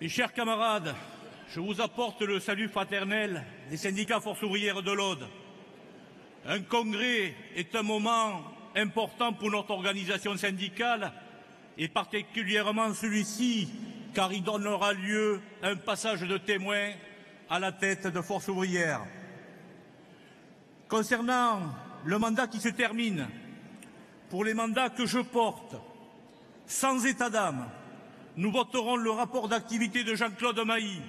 Mes chers camarades, je vous apporte le salut fraternel des syndicats Force ouvrière de l'Aude. Un congrès est un moment important pour notre organisation syndicale et particulièrement celui-ci car il donnera lieu à un passage de témoin à la tête de Force ouvrière. Concernant le mandat qui se termine, pour les mandats que je porte, sans état d'âme, nous voterons le rapport d'activité de Jean-Claude Mailly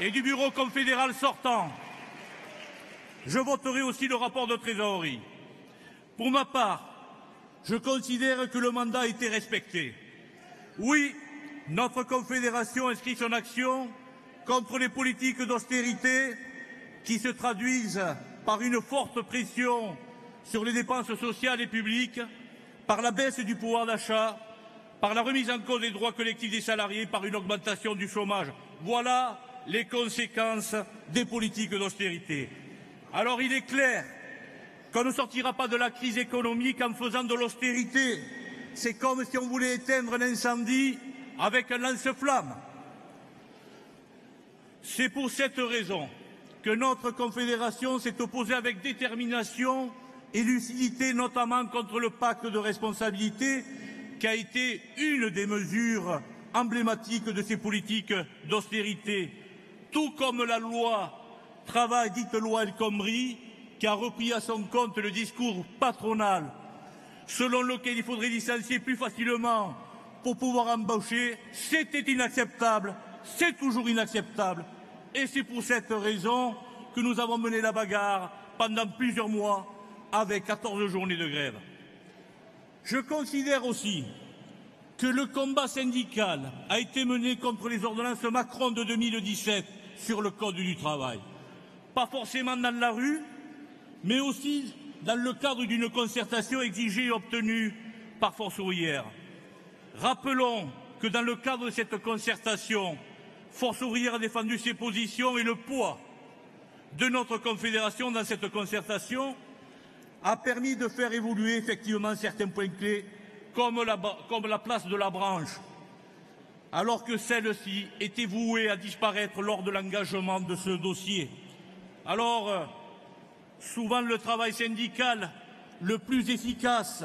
et du bureau confédéral sortant. Je voterai aussi le rapport de trésorerie. Pour ma part, je considère que le mandat a été respecté. Oui, notre confédération inscrit son action contre les politiques d'austérité qui se traduisent par une forte pression sur les dépenses sociales et publiques, par la baisse du pouvoir d'achat, par la remise en cause des droits collectifs des salariés, par une augmentation du chômage. Voilà les conséquences des politiques d'austérité. Alors il est clair qu'on ne sortira pas de la crise économique en faisant de l'austérité. C'est comme si on voulait éteindre un incendie avec un lance-flamme. C'est pour cette raison que notre confédération s'est opposée avec détermination et lucidité, notamment contre le pacte de responsabilité, qui a été une des mesures emblématiques de ces politiques d'austérité, tout comme la loi travail, dite loi El Khomri, qui a repris à son compte le discours patronal selon lequel il faudrait licencier plus facilement pour pouvoir embaucher. C'était inacceptable, c'est toujours inacceptable. Et c'est pour cette raison que nous avons mené la bagarre pendant plusieurs mois avec 14 journées de grève. Je considère aussi que le combat syndical a été mené contre les ordonnances Macron de 2017 sur le Code du travail. Pas forcément dans la rue, mais aussi dans le cadre d'une concertation exigée et obtenue par Force ouvrière. Rappelons que dans le cadre de cette concertation, Force ouvrière a défendu ses positions et le poids de notre confédération dans cette concertation a permis de faire évoluer effectivement certains points clés, comme la place de la branche, alors que celle-ci était vouée à disparaître lors de l'engagement de ce dossier. Alors, souvent le travail syndical le plus efficace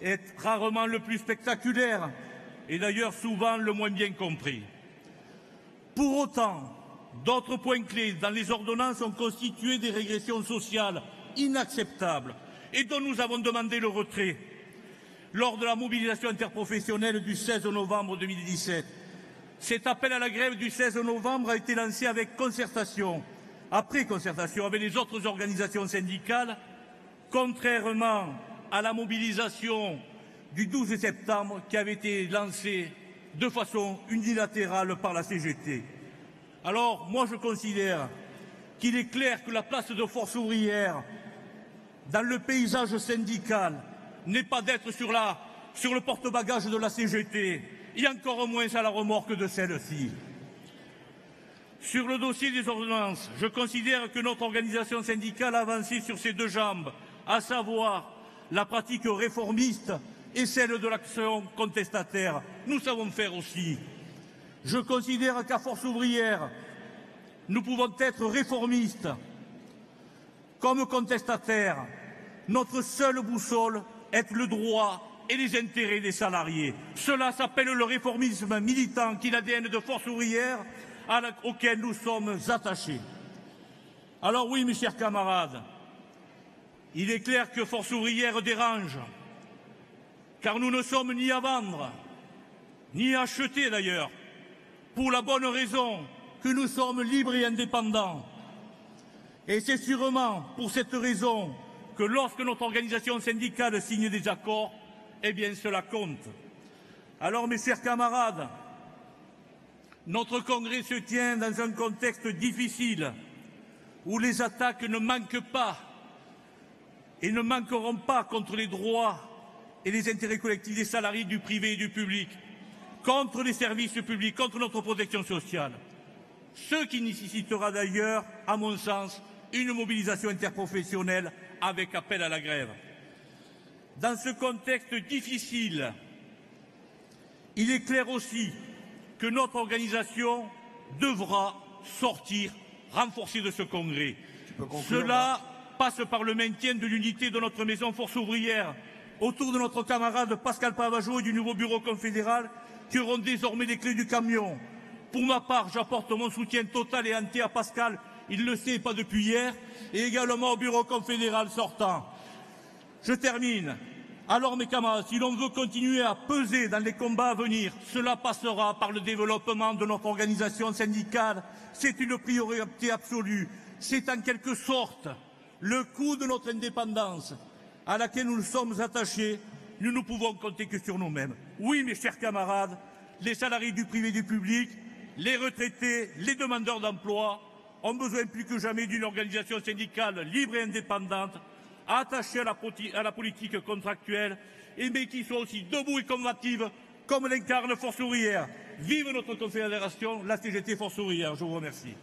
est rarement le plus spectaculaire et d'ailleurs souvent le moins bien compris. Pour autant, d'autres points clés dans les ordonnances ont constitué des régressions sociales inacceptables et dont nous avons demandé le retrait lors de la mobilisation interprofessionnelle du 16 novembre 2017. Cet appel à la grève du 16 novembre a été lancé avec concertation, après concertation avec les autres organisations syndicales, contrairement à la mobilisation du 12 septembre qui avait été lancée de façon unilatérale par la CGT. Alors, moi je considère qu'il est clair que la place de Force ouvrière dans le paysage syndical n'est pas d'être sur le porte-bagages de la CGT, et encore moins à la remorque de celle-ci. Sur le dossier des ordonnances, je considère que notre organisation syndicale a avancé sur ses deux jambes, à savoir la pratique réformiste et celle de l'action contestataire. Nous savons faire aussi. Je considère qu'à Force ouvrière, nous pouvons être réformistes comme contestataires. Notre seule boussole est le droit et les intérêts des salariés. Cela s'appelle le réformisme militant qui est l'ADN de Force ouvrière auquel nous sommes attachés. Alors oui, mes chers camarades, il est clair que Force ouvrière dérange, car nous ne sommes ni à vendre, ni à acheter d'ailleurs, pour la bonne raison que nous sommes libres et indépendants. Et c'est sûrement pour cette raison que lorsque notre organisation syndicale signe des accords, eh bien cela compte. Alors mes chers camarades, notre congrès se tient dans un contexte difficile où les attaques ne manquent pas et ne manqueront pas contre les droits et les intérêts collectifs des salariés du privé et du public, contre les services publics, contre notre protection sociale. Ce qui nécessitera d'ailleurs, à mon sens, une mobilisation interprofessionnelle avec appel à la grève. Dans ce contexte difficile, il est clair aussi que notre organisation devra sortir renforcée de ce congrès. Cela passe par le maintien de l'unité de notre maison Force ouvrière autour de notre camarade Pascal Pavageau et du nouveau bureau confédéral qui auront désormais les clés du camion. Pour ma part, j'apporte mon soutien total et entier à Pascal, il le sait, pas depuis hier, et également au bureau confédéral sortant. Je termine. Alors, mes camarades, si l'on veut continuer à peser dans les combats à venir, cela passera par le développement de notre organisation syndicale. C'est une priorité absolue. C'est en quelque sorte le coût de notre indépendance à laquelle nous nous sommes attachés. Nous ne pouvons compter que sur nous-mêmes. Oui, mes chers camarades, les salariés du privé et du public, les retraités, les demandeurs d'emploi ont besoin plus que jamais d'une organisation syndicale libre et indépendante, attachée à la politique contractuelle, mais qui soit aussi debout et combative, comme l'incarne Force ouvrière. Vive notre confédération, la CGT Force ouvrière. Je vous remercie.